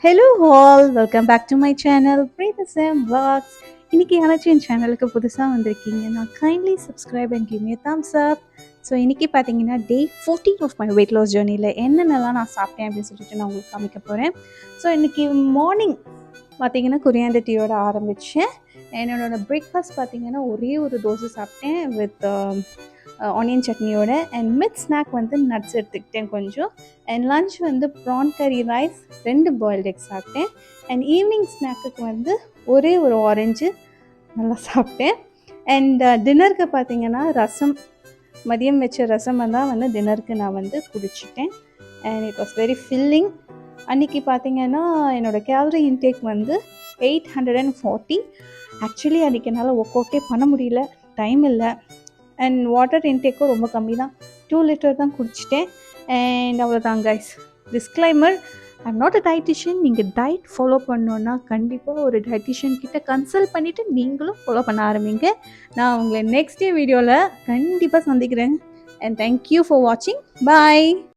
Hello all, welcome back to my channel Preetha Sam Vlogs. இன்னைக்கு யாராச்சும் என் சேனலுக்கு புதுசாக வந்திருக்கீங்கன்னா kindly subscribe and give me a thumbs up. So இன்னைக்கு பார்த்தீங்கன்னா டே 14 of my weight loss ஜேர்னியில் என்னென்னலாம் நான் சாப்பிட்டேன் அப்படின்னு சொல்லிட்டு நான் உங்களுக்கு காமிக்க போகிறேன். ஸோ இன்னைக்கு மார்னிங் பார்த்தீங்கன்னா கொரியாண்டர் டீயோட ஆரம்பித்தேன். என்னோட பிரேக்ஃபாஸ்ட் பார்த்தீங்கன்னா ஒரே ஒரு தோசை சாப்பிட்டேன் வித் ஆனியன் சட்னியோட. அண்ட் மிட் ஸ்நாக் வந்து நட்ஸ் எடுத்துக்கிட்டேன் கொஞ்சம். அண்ட் லன்ச் வந்து prawn curry rice 2 boiled egg சாப்பிட்டேன். அண்ட் ஈவினிங் ஸ்நாக்குக்கு வந்து ஒரே ஒரு ஆரஞ்சு நல்லா சாப்பிட்டேன். அண்ட் டின்னருக்கு பார்த்தீங்கன்னா ரசம், மதியம் வச்ச ரசம் தான் வந்து டின்னருக்கு நான் வந்து குடிச்சிட்டேன். And it was very filling. அன்றைக்கி பார்த்தீங்கன்னா என்னோடய கேலரி இன்டேக் வந்து 840. ஆக்சுவலி அன்றைக்கி என்னால் ஒர்க் அவுட்டே பண்ண முடியல, டைம் இல்லை. அண்ட் வாட்டர் இன்டேக்கும் ரொம்ப கம்மி தான், 2 லிட்டர் தான் குடிச்சிட்டேன். அண்ட் அவ்வளோதான் guys. Disclaimer, I'm not a dietitian. நீங்கள் டயட் ஃபாலோ பண்ணோன்னா கண்டிப்பாக ஒரு டயட்டிஷியன் கிட்ட கன்சல்ட் பண்ணிவிட்டு நீங்களும் ஃபாலோ பண்ண ஆரம்பிங்க. நான் உங்களை நெக்ஸ்ட் டே வீடியோவில் கண்டிப்பாக சந்திக்கிறேன். அண்ட் தேங்க்யூ ஃபார் வாட்சிங். பாய்.